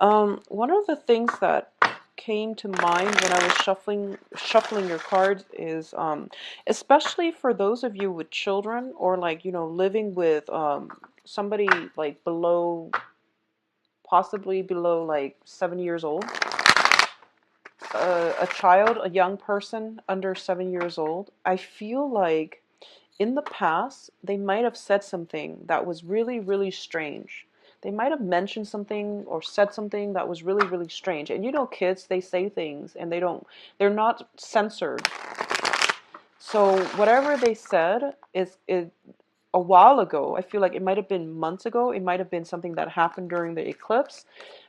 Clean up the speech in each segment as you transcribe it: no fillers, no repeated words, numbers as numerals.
One of the things that came to mind when I was shuffling your cards is especially for those of you with children or like, living with somebody like possibly below like 7 years old, a child, a young person under 7 years old. I feel like in the past, they might have said something that was really, really strange. They might have mentioned something or said something that was really, really strange. And kids, they say things and they're not censored. So whatever they said is a while ago. I feel like it might have been months ago. It might have been something that happened during the eclipse.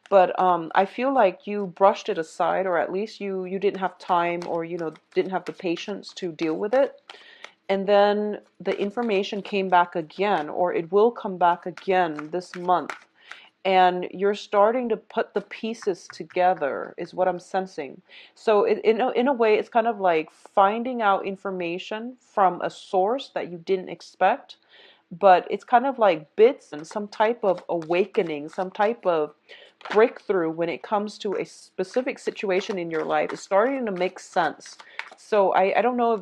But I feel like you brushed it aside, or at least you didn't have time, or didn't have the patience to deal with it. And then the information came back again, or it will come back again this month. And you're starting to put the pieces together, is what I'm sensing. So, in a way, it's kind of like finding out information from a source that you didn't expect, but it's kind of like bits and some type of awakening, some type of breakthrough when it comes to a specific situation in your life. It's starting to make sense. So I don't know if,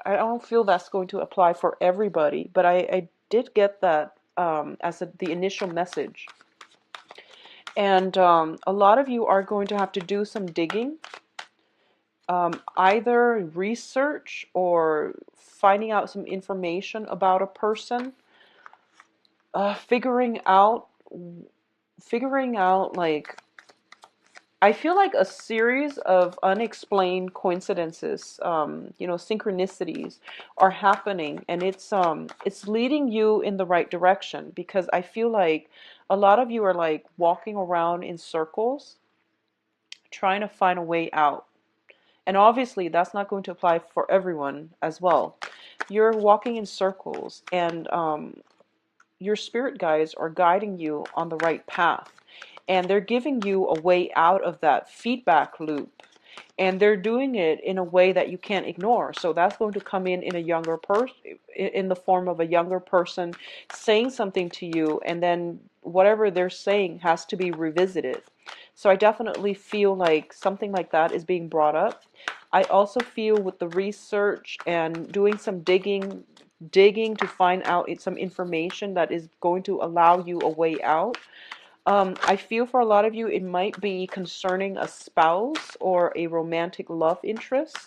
I don't feel that's going to apply for everybody, but I did get that as the initial message. And a lot of you are going to have to do some digging, either research or finding out some information about a person, uh, figuring out, figuring out like I feel like a series of unexplained coincidences, synchronicities are happening, and it's leading you in the right direction because I feel like a lot of you are like walking around in circles trying to find a way out. And obviously, that's not going to apply for everyone as well. You're walking in circles, and your spirit guides are guiding you on the right path. And they're giving you a way out of that feedback loop. And they're doing it in a way that you can't ignore. So that's going to come in a younger person, in the form of a younger person saying something to you, and then whatever they're saying has to be revisited. So I definitely feel like something like that is being brought up. I also feel with the research and doing some digging to find out some information that is going to allow you a way out. I feel for a lot of you, it might be concerning a spouse or a romantic love interest.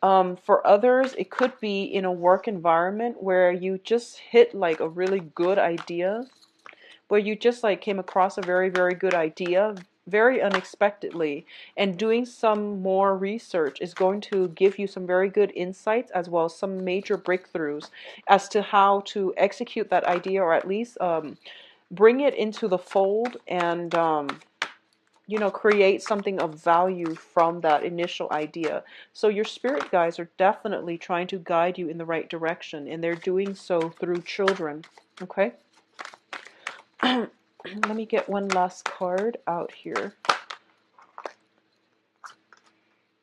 For others, it could be in a work environment where you just hit like a really good idea, where you just like came across a very, very good idea very unexpectedly, and doing some more research is going to give you some very good insights as well as some major breakthroughs as to how to execute that idea, or at least bring it into the fold and create something of value from that initial idea. So your spirit guides are definitely trying to guide you in the right direction, and they're doing so through children. Okay. Let me get one last card out here.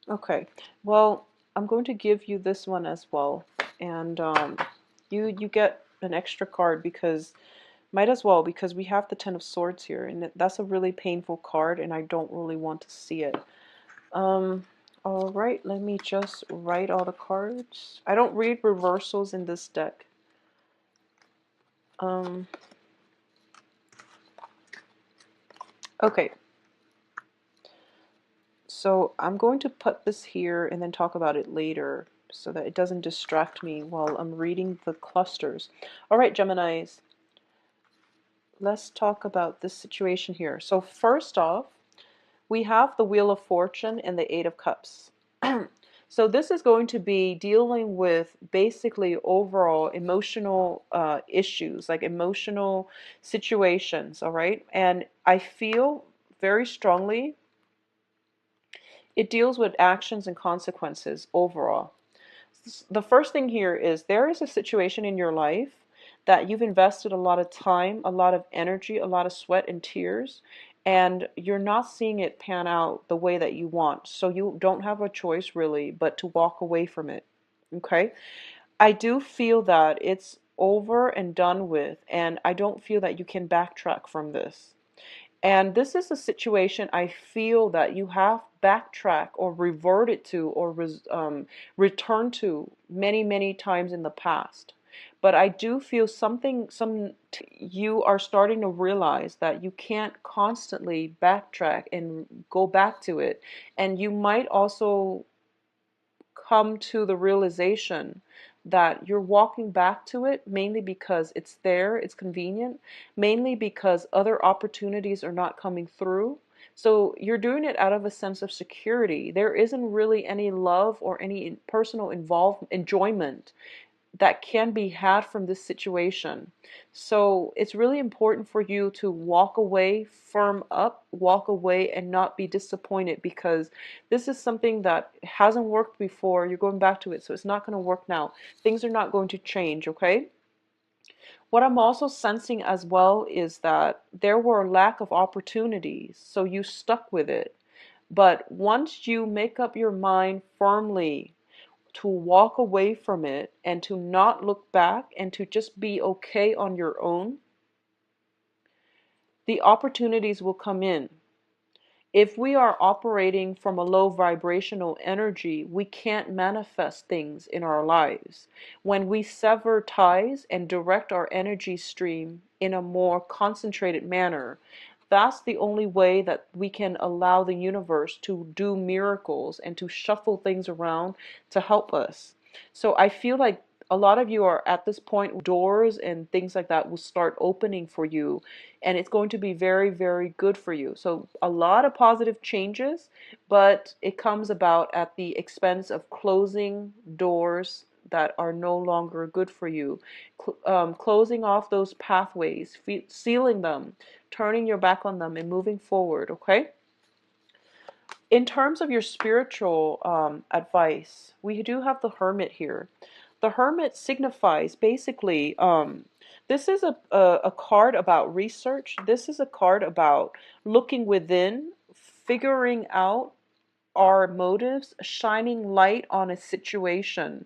Okay, well, I'm going to give you this one as well, and you get an extra card because might as well, because we have the Ten of Swords here, and that's a really painful card, and I don't really want to see it. Um, all right, let me just write all the cards. I don't read reversals in this deck. Um, okay. So I'm going to put this here and then talk about it later so that it doesn't distract me while I'm reading the clusters. All right, Geminis, let's talk about this situation here. So first off, we have the Wheel of Fortune and the Eight of Cups. So this is going to be dealing with basically overall emotional issues, like emotional situations, all right? And I feel very strongly it deals with actions and consequences overall. The first thing here is there is a situation in your life that you've invested a lot of time, a lot of energy, a lot of sweat and tears, and you're not seeing it pan out the way that you want. So you don't have a choice really but to walk away from it. Okay? I do feel that it's over and done with, and I don't feel that you can backtrack from this. And this is a situation I feel that you have backtracked or reverted to or returned to many, many times in the past. But I do feel you are starting to realize that you can't constantly backtrack and go back to it. And you might also come to the realization that you're walking back to it mainly because it's there, it's convenient, mainly because other opportunities are not coming through. So you're doing it out of a sense of security. There isn't really any love or any personal enjoyment that can be had from this situation. So it's really important for you to walk away, firm up, walk away, and not be disappointed, because this is something that hasn't worked before. You're going back to it, so it's not going to work now. Things are not going to change, okay? What I'm also sensing as well is that there were a lack of opportunities, so you stuck with it. But once you make up your mind firmly to walk away from it and to not look back and to just be okay on your own, the opportunities will come in. If we are operating from a low vibrational energy, we can't manifest things in our lives. When we sever ties and direct our energy stream in a more concentrated manner, that's the only way that we can allow the universe to do miracles and to shuffle things around to help us. So I feel like a lot of you are at this point, doors and things like that will start opening for you, and it's going to be very, very good for you. So a lot of positive changes, but it comes about at the expense of closing doors that are no longer good for you, closing off those pathways, sealing them, turning your back on them, and moving forward, okay? In terms of your spiritual advice, we do have the Hermit here. The Hermit signifies basically, this is a card about research. This is a card about looking within, figuring out our motives, shining light on a situation,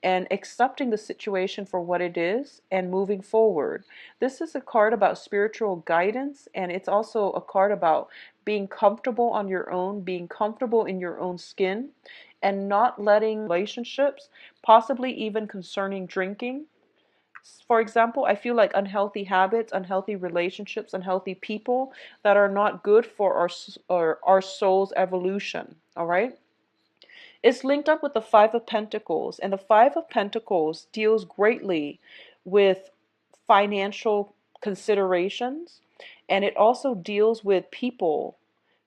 and accepting the situation for what it is and moving forward. This is a card about spiritual guidance, and it's also a card about being comfortable on your own, being comfortable in your own skin, and not letting relationships, possibly even concerning drinking. For example, I feel like unhealthy habits, unhealthy relationships, unhealthy people that are not good for our soul's evolution, all right? It's linked up with the Five of Pentacles, and the Five of Pentacles deals greatly with financial considerations, and it also deals with people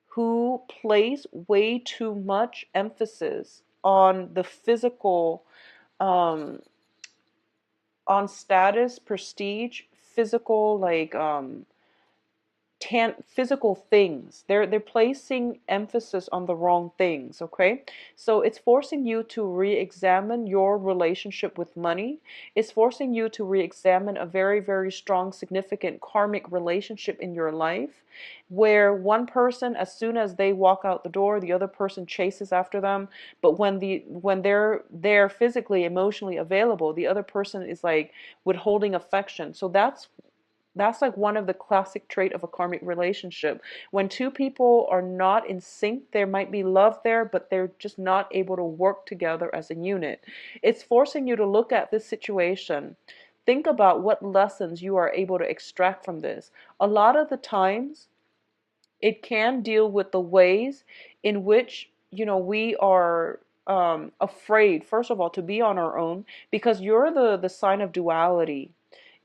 who place way too much emphasis on the physical, um, on status, prestige, physical, like physical things. They're placing emphasis on the wrong things, okay? So it's forcing you to re-examine your relationship with money. It's forcing you to re-examine a very, very strong, significant karmic relationship in your life, where one person, as soon as they walk out the door, the other person chases after them. But when they're physically, emotionally available, the other person is like withholding affection. So that's like one of the classic trait of a karmic relationship. When two people are not in sync, there might be love there, but they're just not able to work together as a unit. It's forcing you to look at this situation. Think about what lessons you are able to extract from this. A lot of the times, it can deal with the ways in which, we are afraid, first of all, to be on our own, because you're the sign of duality,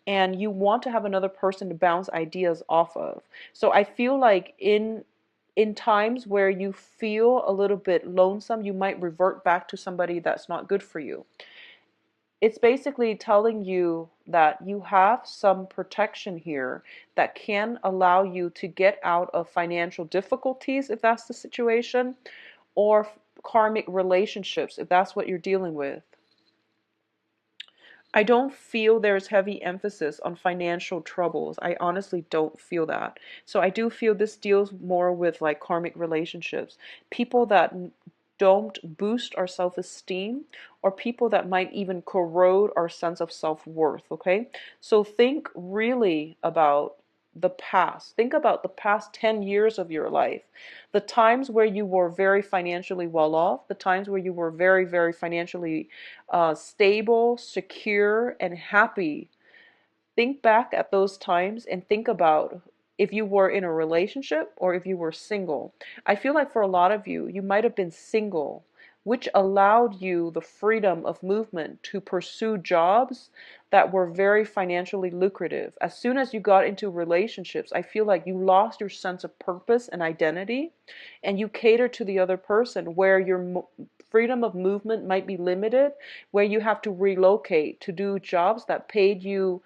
and you want to have another person to bounce ideas off of. So I feel like in times where you feel a little bit lonesome, you might revert back to somebody that's not good for you. It's basically telling you that you have some protection here that can allow you to get out of financial difficulties, if that's the situation, or karmic relationships, if that's what you're dealing with. I don't feel there's heavy emphasis on financial troubles. I honestly don't feel that. So I do feel this deals more with like karmic relationships. People that don't boost our self-esteem, or people that might even corrode our sense of self-worth, okay? So think really about the past. Think about the past 10 years of your life. The times where you were very financially well off, the times where you were very, very financially stable, secure, and happy. Think back at those times and think about if you were in a relationship or if you were single. I feel like for a lot of you, you might have been single, which allowed you the freedom of movement to pursue jobs that were very financially lucrative. As soon as you got into relationships, I feel like you lost your sense of purpose and identity, and you cater to the other person where your freedom of movement might be limited, where you have to relocate to do jobs that paid you,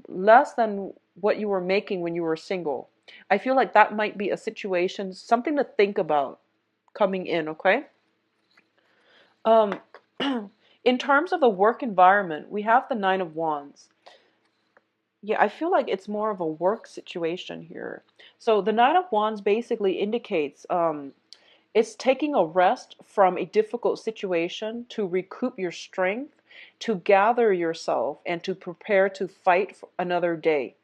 less than what you were making when you were single. I feel like that might be a situation, something to think about coming in, okay? Um, in terms of the work environment, we have the Nine of Wands. Yeah, I feel like it's more of a work situation here. So the Nine of Wands basically indicates it's taking a rest from a difficult situation to recoup your strength, to gather yourself, and to prepare to fight for another day.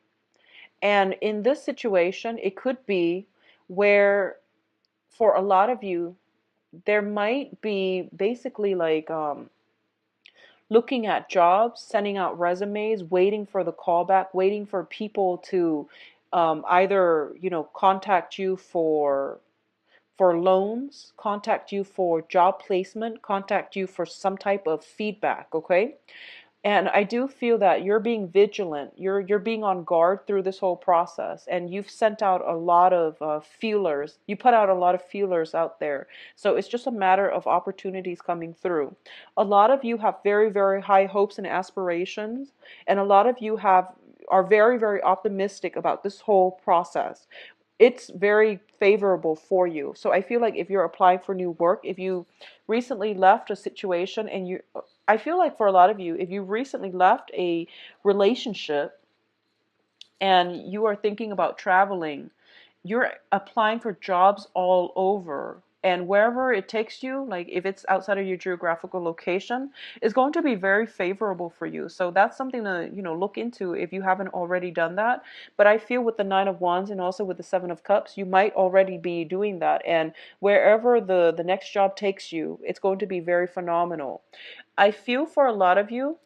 And in this situation, it could be where, for a lot of you, there might be basically like looking at jobs, sending out resumes, waiting for the callback, waiting for people to either, contact you for loans, contact you for job placement, contact you for some type of feedback, okay? And I do feel that you're being vigilant. You're being on guard through this whole process, and you've sent out a lot of feelers. You put out a lot of feelers out there. So it's just a matter of opportunities coming through. A lot of you have very, very high hopes and aspirations, and a lot of you are very, very optimistic about this whole process. It's very favorable for you. So I feel like if you're applying for new work, if you recently left a situation and I feel like for a lot of you, if you recently left a relationship and you are thinking about traveling, you're applying for jobs all over. And wherever it takes you, like if it's outside of your geographical location, is going to be very favorable for you. So that's something to, look into if you haven't already done that. But I feel with the Nine of Wands and also with the Seven of Cups, you might already be doing that. And wherever the next job takes you, it's going to be very phenomenal. I feel for a lot of you,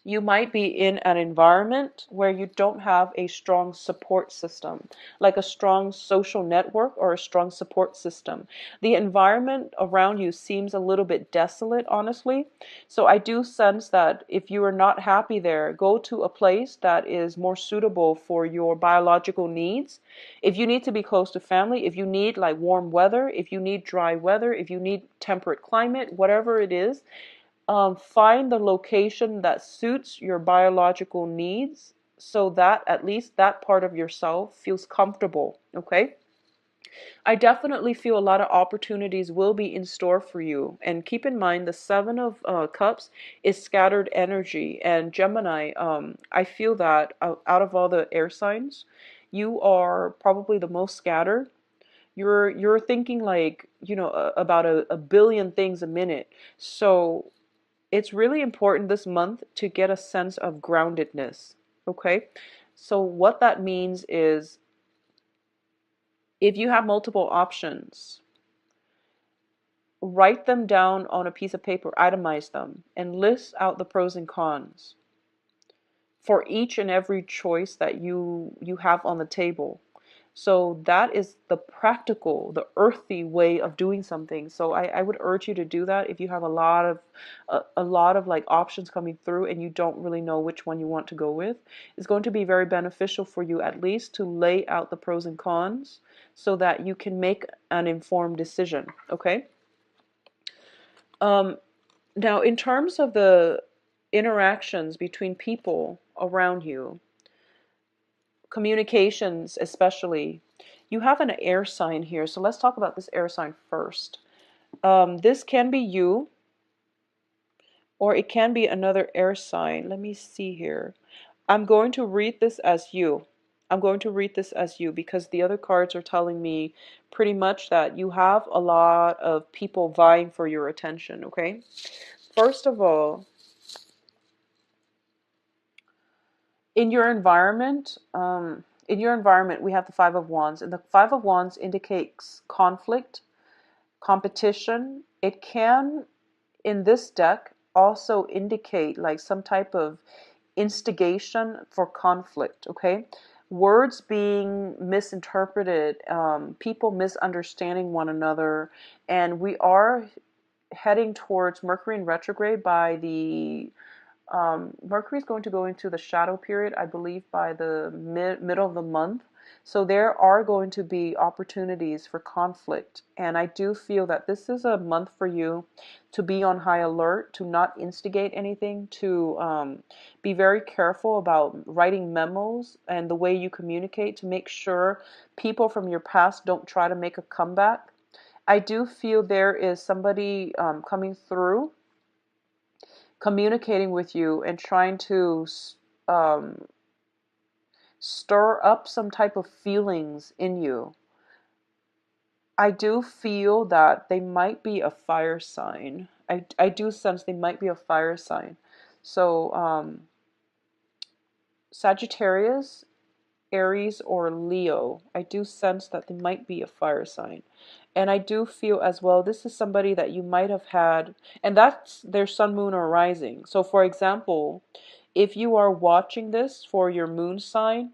you might be in an environment where you don't have a strong support system, like a strong social network or a strong support system. The environment around you seems a little bit desolate, honestly. So I do sense that if you are not happy there, go to a place that is more suitable for your biological needs. If you need to be close to family, if you need like warm weather, if you need dry weather, if you need temperate climate, whatever it is, find the location that suits your biological needs so that at least that part of yourself feels comfortable, okay? I definitely feel a lot of opportunities will be in store for you. And keep in mind, the Seven of Cups is scattered energy. And Gemini, I feel that out of all the air signs, you are probably the most scattered. You're thinking like, about a billion things a minute. So it's really important this month to get a sense of groundedness, okay? So what that means is if you have multiple options, write them down on a piece of paper, itemize them, and list out the pros and cons for each and every choice that you have on the table. So that is the practical, the earthy way of doing something. So I would urge you to do that if you have a lot of like options coming through and you don't really know which one you want to go with. It's going to be very beneficial for you at least to lay out the pros and cons so that you can make an informed decision. Okay. Now, in terms of the interactions between people around you, communications especially, you have an air sign here. So let's talk about this air sign first. This can be you, or it can be another air sign. Let me see here. I'm going to read this as you. I'm going to read this as you because the other cards are telling me pretty much that you have a lot of people vying for your attention, okay? First of all, in your environment, in your environment, we have the Five of Wands, and the Five of Wands indicates conflict, competition. It can, in this deck, also indicate like some type of instigation for conflict, okay? Words being misinterpreted, people misunderstanding one another, and we are heading towards Mercury in retrograde by the Mercury is going to go into the shadow period, I believe, by the middle of the month. So there are going to be opportunities for conflict. And I do feel that this is a month for you to be on high alert, to not instigate anything, to be very careful about writing memos and the way you communicate, to make sure people from your past don't try to make a comeback. I do feel there is somebody coming through, communicating with you and trying to um, stir up some type of feelings in you. I do feel that they might be a fire sign. I do sense they might be a fire sign. So, Sagittarius, Aries, or Leo, I do sense that they might be a fire sign. And I do feel as well, this is somebody that you might have had, and that's their sun, moon, or rising. So, for example, if you are watching this for your moon sign,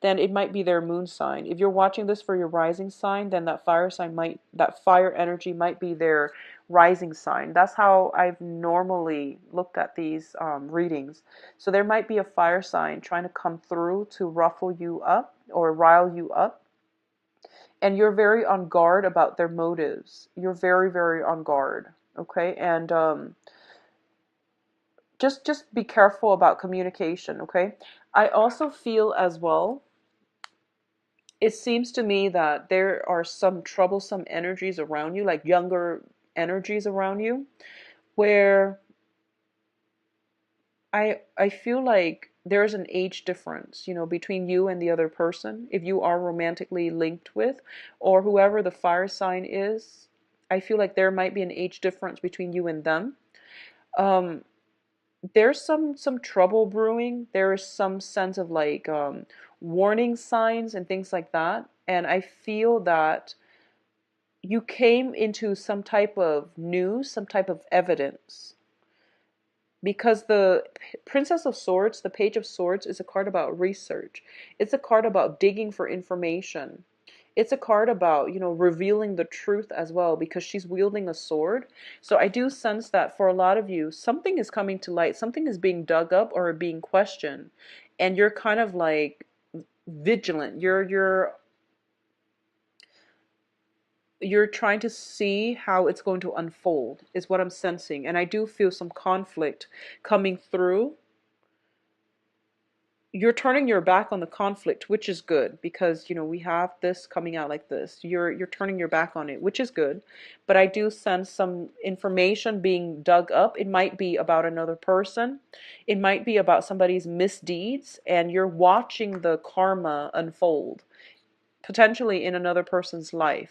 then it might be their moon sign. If you're watching this for your rising sign, then that fire energy might be their rising sign. That's how I've normally looked at these readings. So there might be a fire sign trying to come through to ruffle you up or rile you up. And you're very on guard about their motives. You're very, very on guard. Okay. And just be careful about communication. Okay. I also feel as well, it seems to me that there are some troublesome energies around you, like younger energies around you, where I feel like there's an age difference, between you and the other person, if you are romantically linked with, or whoever the fire sign is. I feel like there might be an age difference between you and them. Um, there's some trouble brewing. There is some sense of like warning signs and things like that. And I feel that you came into some type of news, some type of evidence. Because the Princess of Swords, the Page of Swords, is a card about research. It's a card about digging for information. It's a card about, revealing the truth as well, because she's wielding a sword. So I do sense that for a lot of you, something is coming to light, something is being dug up or being questioned. And you're kind of like vigilant. You're trying to see how it's going to unfold, is what I'm sensing. And I do feel some conflict coming through. You're turning your back on the conflict, which is good, because we have this coming out like this. You're turning your back on it, which is good. But I do sense some information being dug up. It might be about another person. It might be about somebody's misdeeds, and you're watching the karma unfold, potentially in another person's life.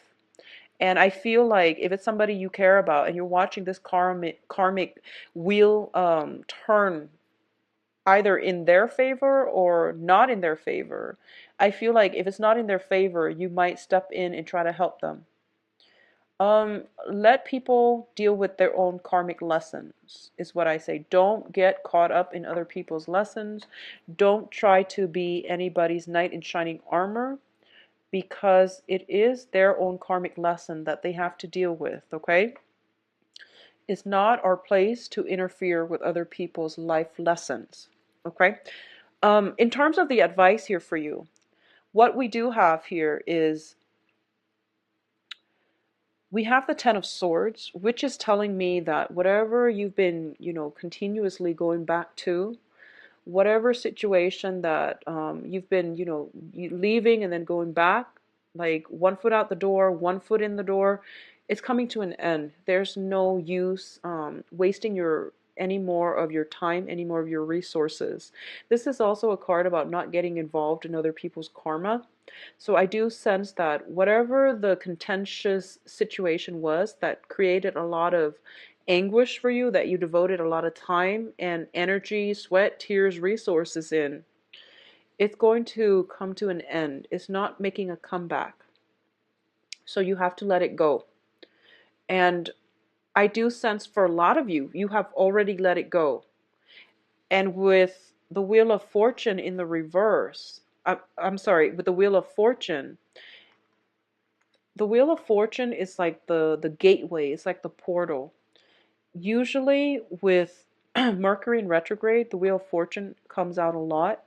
And I feel like if it's somebody you care about and you're watching this karmic wheel turn either in their favor or not in their favor, I feel like if it's not in their favor, you might step in and try to help them. Let people deal with their own karmic lessons, is what I say. Don't get caught up in other people's lessons. Don't try to be anybody's knight in shining armor, because it is their own karmic lesson that they have to deal with, okay? It's not our place to interfere with other people's life lessons, okay? In terms of the advice here for you, what we do have here is we have the Ten of Swords, which is telling me that whatever you've been, continuously going back to, whatever situation that you've been, leaving and then going back, like one foot out the door, one foot in the door, it's coming to an end. There's no use wasting any more of your time, any more of your resources. This is also a card about not getting involved in other people's karma. So I do sense that whatever the contentious situation was that created a lot of anguish for you, that you devoted a lot of time and energy, sweat, tears, resources in, it's going to come to an end. It's not making a comeback. So you have to let it go. And I do sense for a lot of you, you have already let it go. And with the Wheel of Fortune in the reverse, I'm sorry, with the Wheel of Fortune, the Wheel of Fortune is like the gateway, it's like the portal. Usually with Mercury in retrograde, the Wheel of Fortune comes out a lot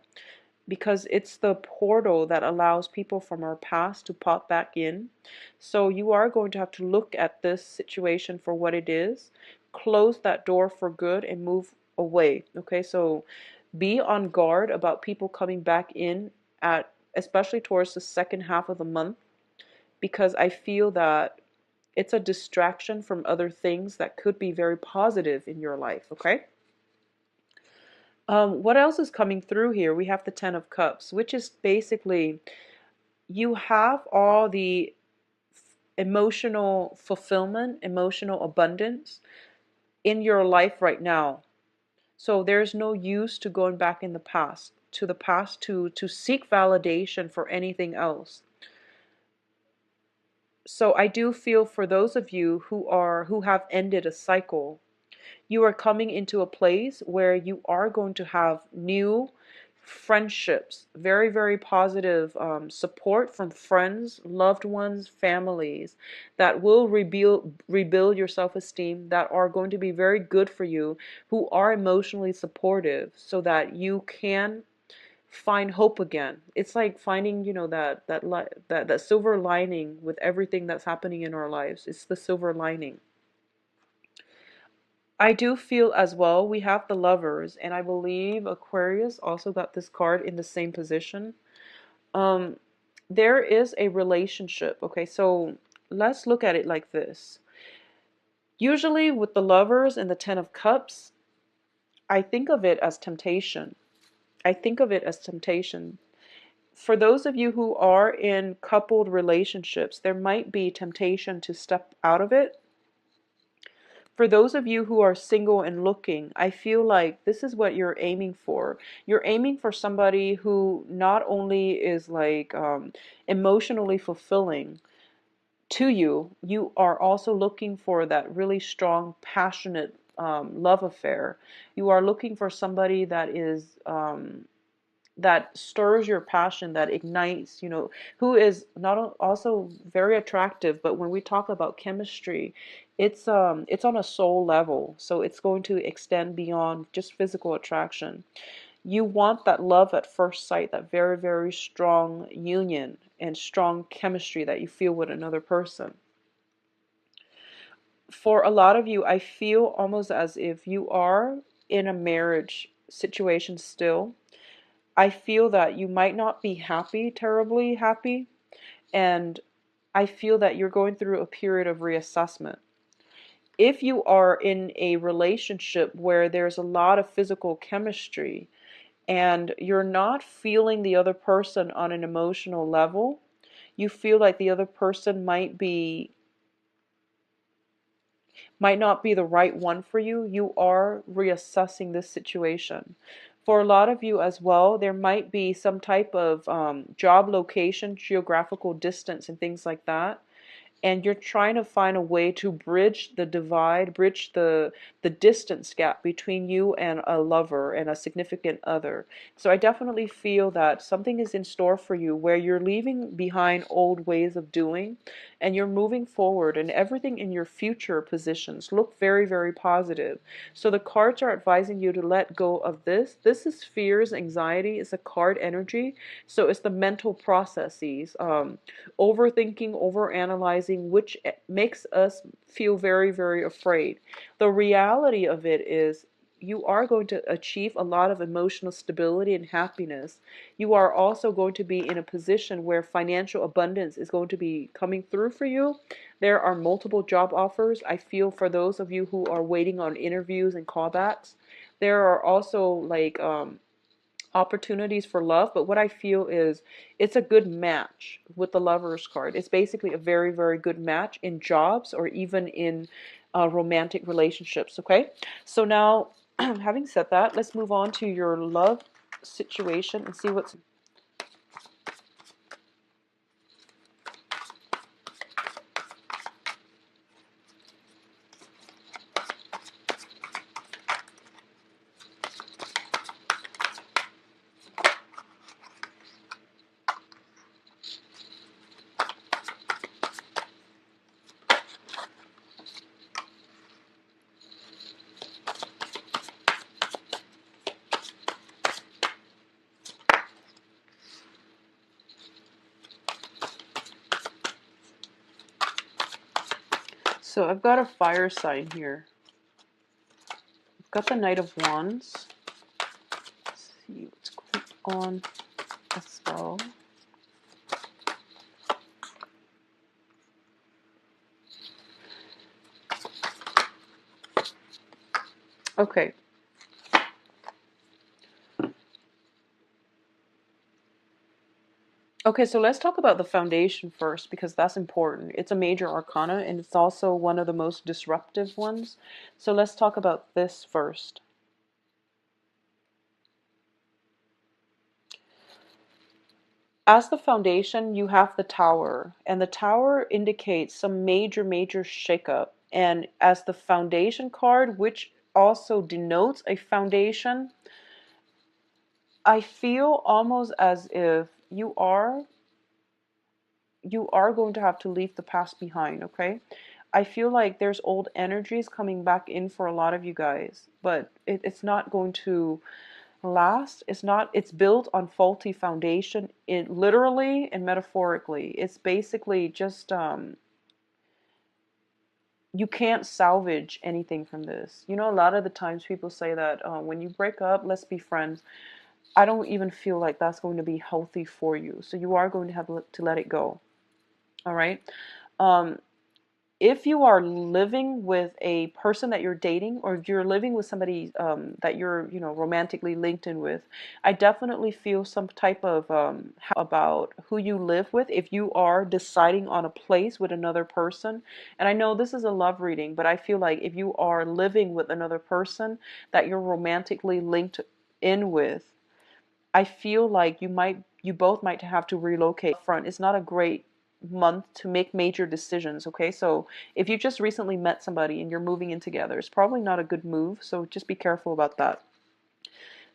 because it's the portal that allows people from our past to pop back in. So you are going to have to look at this situation for what it is, close that door for good, and move away. Okay, so be on guard about people coming back in at, especially towards the second half of the month, because I feel that it's a distraction from other things that could be very positive in your life. Okay. What else is coming through here? We have the Ten of Cups, which is basically you have all the emotional fulfillment, emotional abundance in your life right now. So there's no use to going back in the past, to the past to seek validation for anything else. So I do feel for those of you who have ended a cycle, you are coming into a place where you are going to have new friendships, very, very positive support from friends, loved ones, families that will rebuild your self-esteem, that are going to be very good for you, who are emotionally supportive so that you can find hope again. It's like finding, that silver lining with everything that's happening in our lives. It's the silver lining. I do feel as well, we have the Lovers, and I believe Aquarius also got this card in the same position. Um, there is a relationship. Okay, so let's look at it like this. Usually with the Lovers and the Ten of Cups, I think of it as temptation. I think of it as temptation. For those of you who are in coupled relationships, there might be temptation to step out of it. For those of you who are single and looking, I feel like this is what you're aiming for. You're aiming for somebody who not only is like emotionally fulfilling to you, you are also looking for that really strong, passionate love affair. You are looking for somebody that is that stirs your passion, that ignites, who is not also very attractive, but when we talk about chemistry, it's on a soul level, so it's going to extend beyond just physical attraction. You want that love at first sight, that very, very strong union and strong chemistry that you feel with another person. For a lot of you, I feel almost as if you are in a marriage situation still. I feel that you might not be happy, terribly happy, and I feel that you're going through a period of reassessment. If you are in a relationship where there's a lot of physical chemistry and you're not feeling the other person on an emotional level, you feel like the other person might not be the right one for you, you are reassessing this situation. For a lot of you as well, there might be some type of job location, geographical distance, and things like that, and you're trying to find a way to bridge the divide, bridge the distance gap between you and a lover and a significant other. So I definitely feel that something is in store for you where you're leaving behind old ways of doing and you're moving forward, and everything in your future positions look very, very positive. So the cards are advising you to let go of this. This is fears, anxiety. It's a card energy. So it's the mental processes, overthinking, overanalyzing, which makes us feel very, very afraid. The reality of it is you are going to achieve a lot of emotional stability and happiness. You are also going to be in a position where financial abundance is going to be coming through for you. There are multiple job offers. I feel for those of you who are waiting on interviews and callbacks, there are also like opportunities for love, but what I feel is it's a good match with the Lovers card. It's basically a very, very good match in jobs or even in romantic relationships. Okay, so now having said that, let's move on to your love situation and see what's So I've got a fire sign here. I've got the Knight of Wands. Let's see what's going on as well. Okay. Okay, so let's talk about the foundation first because that's important. It's a major arcana and it's also one of the most disruptive ones. So let's talk about this first. As the foundation, you have the tower, and the tower indicates some major shakeup. And as the foundation card, which also denotes a foundation, I feel almost as if you are going to have to leave the past behind, okay? I feel like there's old energies coming back in for a lot of you guys, but it's not going to last. It's built on faulty foundation, it literally and metaphorically. It's basically just you can't salvage anything from this. You know, a lot of the times people say that when you break up, let's be friends. I don't even feel like that's going to be healthy for you. So you are going to have to let it go. All right. Um, if you are living with a person that you're dating, or if you're living with somebody that you're, romantically linked in with, I definitely feel some type of about who you live with if you are deciding on a place with another person. And I know this is a love reading, but I feel like if you are living with another person that you're romantically linked in with, I feel like you both might have to relocate front. It's not a great month to make major decisions, okay? So if you just recently met somebody and you're moving in together, it's probably not a good move, so just be careful about that.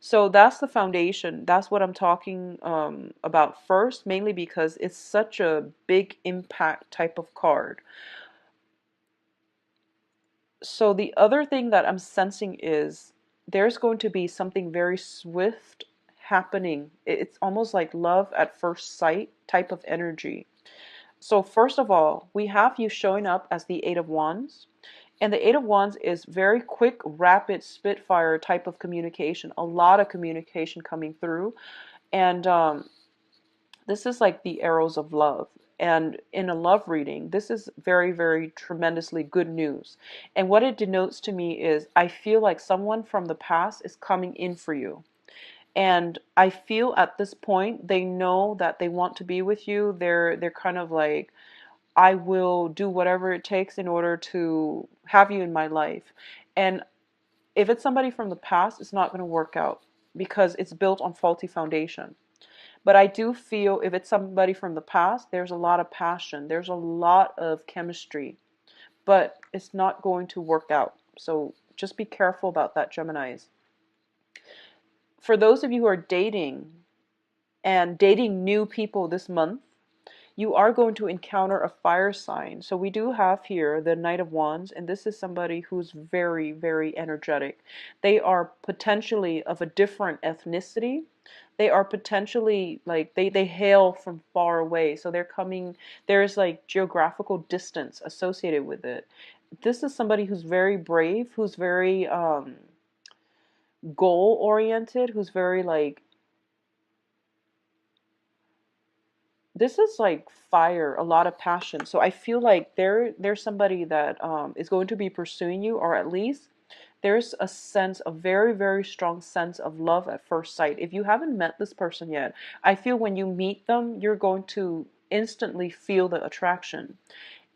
So that's the foundation. That's what I'm talking about first, mainly because it's such a big impact type of card. So the other thing that I'm sensing is there's going to be something very swift happening. It's almost like love at first sight type of energy. So first of all, we have you showing up as the Eight of Wands. And the Eight of Wands is very quick, rapid, spitfire type of communication. A lot of communication coming through. And this is like the arrows of love. And in a love reading, this is very tremendously good news. And what it denotes to me is I feel like someone from the past is coming in for you. And I feel at this point they know that they want to be with you. They're kind of like, I will do whatever it takes in order to have you in my life. And if it's somebody from the past, it's not going to work out because it's built on faulty foundation. But I do feel if it's somebody from the past, there's a lot of passion, there's a lot of chemistry, but it's not going to work out. So just be careful about that, Geminis. For those of you who are dating and dating new people this month, you are going to encounter a fire sign. So we do have here the Knight of Wands, and this is somebody who's very energetic. They are potentially of a different ethnicity. They are potentially like they hail from far away. So they're coming, there's like geographical distance associated with it. This is somebody who's very brave, who's very goal oriented, who's very like, this is like fire, a lot of passion. So I feel like there's somebody that is going to be pursuing you, or at least there's a sense, a very strong sense of love at first sight. If you haven't met this person yet, I feel when you meet them, you're going to instantly feel the attraction.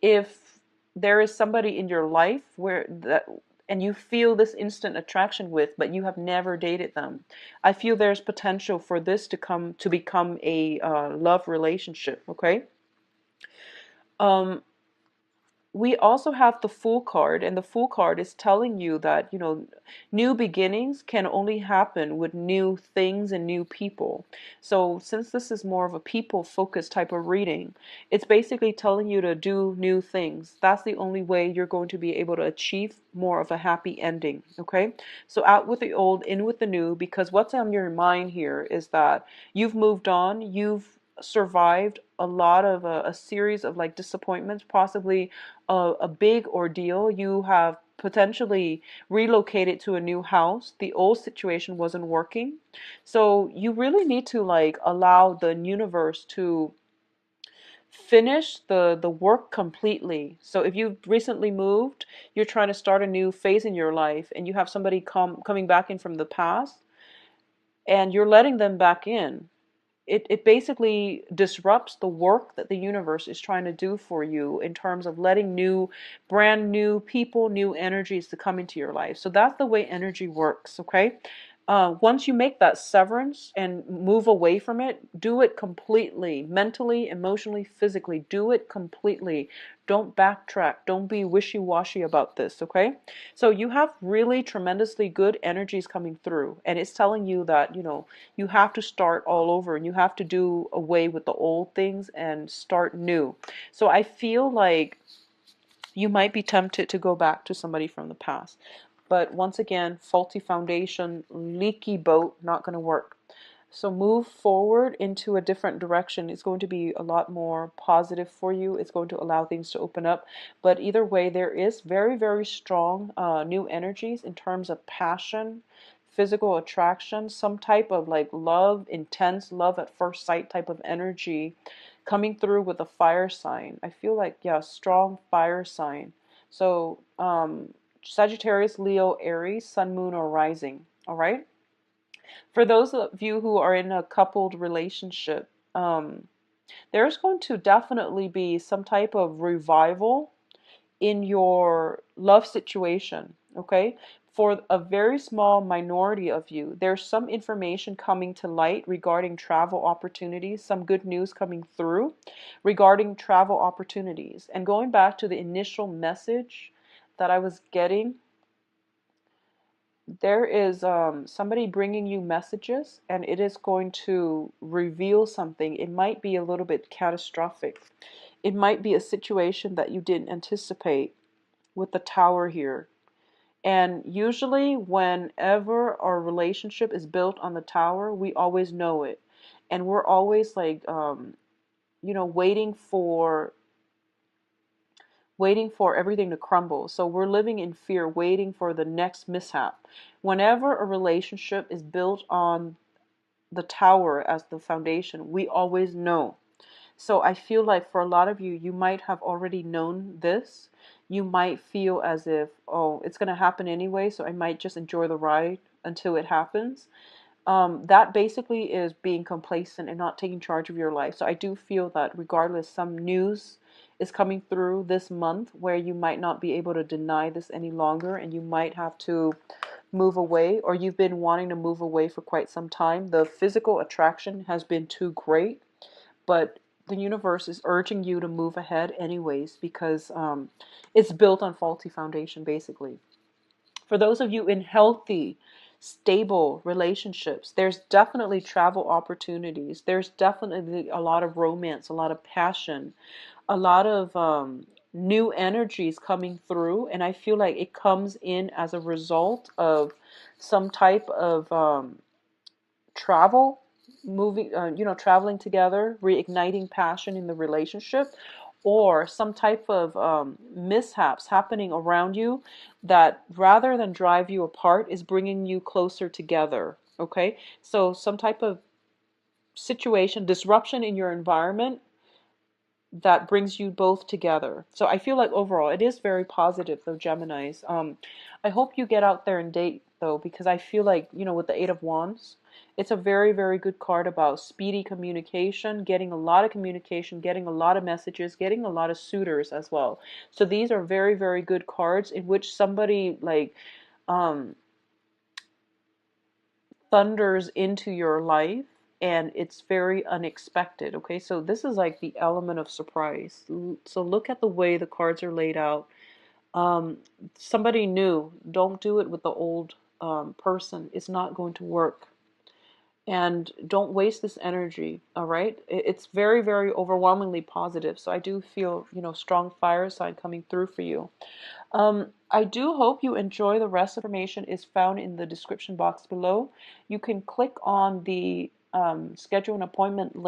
If there is somebody in your life where that and you feel this instant attraction with, but you have never dated them, I feel there's potential for this to become a love relationship. Okay. Um, we also have the Fool card, and the Fool card is telling you that, new beginnings can only happen with new things and new people. So since this is more of a people focused type of reading, it's basically telling you to do new things. That's the only way you're going to be able to achieve more of a happy ending. Okay, so out with the old, in with the new, because what's on your mind here is that you've moved on, survived a lot of a series of like disappointments, possibly a big ordeal. You have potentially relocated to a new house. The old situation wasn't working. So you really need to like allow the universe to finish the work completely. So if you've recently moved, you're trying to start a new phase in your life and you have somebody coming back in from the past and you're letting them back in, it basically disrupts the work that the universe is trying to do for you in terms of letting brand new people, new energies to come into your life. So that's the way energy works, okay? Once you make that severance and move away from it, do it completely, mentally, emotionally, physically. Do it completely. Don't backtrack. Don't be wishy-washy about this, okay? So you have really tremendously good energies coming through, and it's telling you that, you have to start all over and you have to do away with the old things and start new. So I feel like you might be tempted to go back to somebody from the past. But once again, faulty foundation, leaky boat, not going to work. So move forward into a different direction. It's going to be a lot more positive for you. It's going to allow things to open up. But either way, there is very, very strong new energies in terms of passion, physical attraction, some type of like love, intense love at first sight type of energy coming through with a fire sign. I feel like, yeah, strong fire sign. So, Sagittarius, Leo, Aries, Sun, Moon, or Rising. All right. For those of you who are in a coupled relationship, there's going to definitely be some type of revival in your love situation, okay? For a very small minority of you, there's some information coming to light regarding travel opportunities, some good news coming through regarding travel opportunities. And going back to the initial message that I was getting, there is somebody bringing you messages and it is going to reveal something. It might be a little bit catastrophic. It might be a situation that you didn't anticipate with the tower here. And usually whenever our relationship is built on the tower, we always know it. And we're always like, waiting for everything to crumble. So we're living in fear, waiting for the next mishap. Whenever a relationship is built on the tower as the foundation, we always know. So I feel like for a lot of you, you might have already known this. You might feel as if, oh, it's going to happen anyway, so I might just enjoy the ride until it happens. That basically is being complacent and not taking charge of your life. So I do feel that regardless, some news is coming through this month where you might not be able to deny this any longer and you might have to move away, or you've been wanting to move away for quite some time. The physical attraction has been too great, but the universe is urging you to move ahead anyways because it's built on faulty foundation basically. For those of you in healthy, stable relationships, there's definitely travel opportunities. There's definitely a lot of romance, a lot of passion, a lot of new energies coming through. And I feel like it comes in as a result of some type of travel, moving, traveling together, reigniting passion in the relationship, or some type of mishaps happening around you that rather than drive you apart is bringing you closer together. Okay, so some type of situation, disruption in your environment that brings you both together. So I feel like overall it is very positive though, Geminis. I hope you get out there and date though, because I feel like, with the Eight of Wands, it's a very, very good card about speedy communication, getting a lot of communication, getting a lot of messages, getting a lot of suitors as well. So these are very, very good cards in which somebody like um, thunders into your life and it's very unexpected. Okay, so this is like the element of surprise. So look at the way the cards are laid out. um, Somebody new. Don't do it with the old person. It's not going to work. And don't waste this energy. All right, it's very, very overwhelmingly positive. So I do feel, strong fire sign coming through for you. I do hope you enjoy. The rest of the information is found in the description box below. You can click on the schedule an appointment link